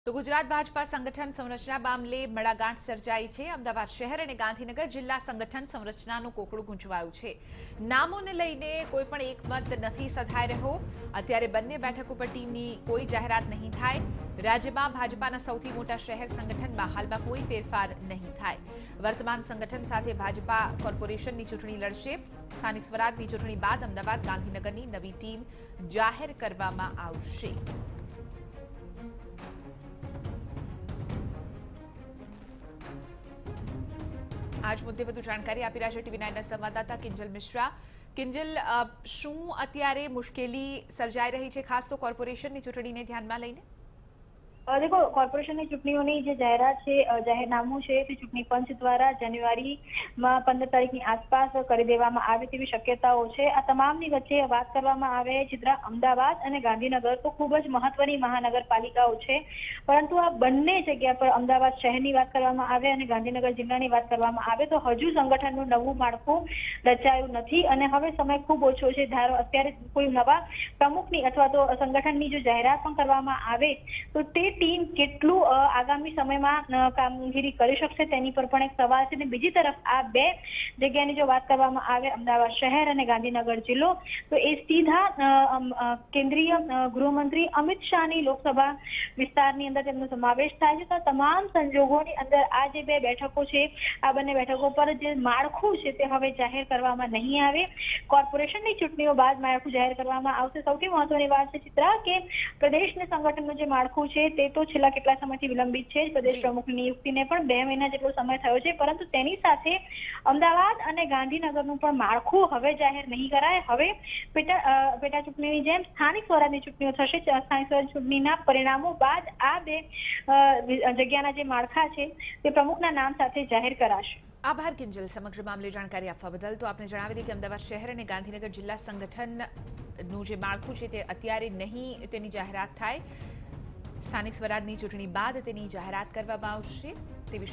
તો ગુજરાત ભાજપા સંગઠન સંરચના મામલે મડાગાંઠ સર્જાઈ છે। અમદાવાદ શહેર અને ગાંધીનગર જિલ્લા સંગઠન સંરચનાનું કોકડું ગૂંચવાયું છે। નામોને લઈને કોઈ પણ એકમત નથી સધાઈ રહ્યો। અત્યારે બંને બેઠકો પર ટીમની કોઈ જાહેરાત નહીં થાય। રાજ્યમાં ભાજપાના સૌથી મોટા શહેર સંગઠનમાં હાલમાં કોઈ ફેરફાર નહીં થાય। વર્તમાન સંગઠન સાથે ભાજપા કોર્પોરેશનની ચૂંટણી લડશે। સ્થાનિક સ્વરાજની ચૂંટણી બાદ અમદાવાદ ગાંધીનગરની નવી ટીમ જાહેર કરવામાં આવશે। आज मुद्दे વધુ જાણકારી આપી રહ્યા છે ટીવી 9 ના સંવાદદાતા કિંજલ મિશ્રા। કિંજલ, શું અત્યારે મુશ્કેલી સર્જાઈ રહી છે, ખાસ તો કોર્પોરેશનની ચૂંટણીને ધ્યાનમાં લઈને? देखो, કોર્પોરેશનની ચૂંટણીઓની જે જાહેરાત છે, જાહેરનામું છે તે ચૂંટણી પંચ દ્વારા જાન્યુઆરીમાં 15 તારીખની આસપાસ કરી દેવામાં આવે તેવી શક્યતાઓ છે। આ તમામની વચ્ચે વાત કરવામાં આવે ચિત્રા, અમદાવાદ અને ગાંધીનગર તો ખૂબ જ મહત્વની મહાનગરપાલિકાઓ છે, પરંતુ આ બંને જગ્યા પર અમદાવાદ શહેરની વાત કરવામાં આવે અને ગાંધીનગર જિલ્લાની વાત કરવામાં આવે તો હજુ સંગઠનનું નવું માળખું રચાયું નથી અને હવે સમય ખૂબ ઓછો છે। ધારો અત્યારે કોઈ નવા પ્રમુખની અથવા તો સંગઠનની જો જાહેરાત પણ કરવામાં આવે તો તે ટીમ કેટલું આગામી સમયમાં કામગીરી કરી શકશે તેની પર પણ એક સવાલ છે। અને બીજી તરફ આ બે જગ્યાની જો વાત કરવામાં આવે, અમદાવાદ શહેર અને ગાંધીનગર જિલ્લો, તો એ સીધા કેન્દ્રીય ગૃહમંત્રી અમિત શાહની લોકસભા વિસ્તારની અંદર તેમનો સમાવેશ થાય છે। તો તમામ સંજોગોની અંદર આ જે બે બેઠકો છે, આ બંને બેઠકો પર જે માળખું છે તે હવે જાહેર કરવામાં નહીં આવે। કોર્પોરેશનની ચૂંટણીઓ બાદ માળખું જાહેર કરવામાં આવશે। સૌથી મહત્વની વાત છે ચિત્રા કે પ્રદેશ સંગઠનનું જે માળખું છે તે તો છેલ્લા કેટલા સમયથી વિલંબિત છે। પ્રદેશ પ્રમુખની નિયુક્તિને પણ 2 મહિના જેટલો સમય થયો છે, પરંતુ તેની સાથે અમદાવાદ અને ગાંધીનગરનું પણ માળખું હવે જાહેર નહીં કરાય। હવે પેટા ચૂંટણીની જેમ સ્થાનિક સ્વરાજની ચૂંટણીઓ થશે। સ્થાનિક સ્વરાજ ચૂંટણીના પરિણામો બાદ આ બે જગ્યાના જે માળખા છે તે પ્રમુખના નામ સાથે જાહેર કરાશે। આભાર કિંજલ, સમગ્ર મામલે જાણકારી આપવા બદલ। તો આપને જણાવી દઈએ કે અમદાવાદ શહેર અને ગાંધીનગર જિલ્લા સંગઠનનું જે માળખું છે તે અત્યારે નહીં તેની જાહેરાત થાય। સ્થાનિક સ્વરાજની ચૂંટણી બાદ તેની જાહેરાત કરવામાં આવશે તેવી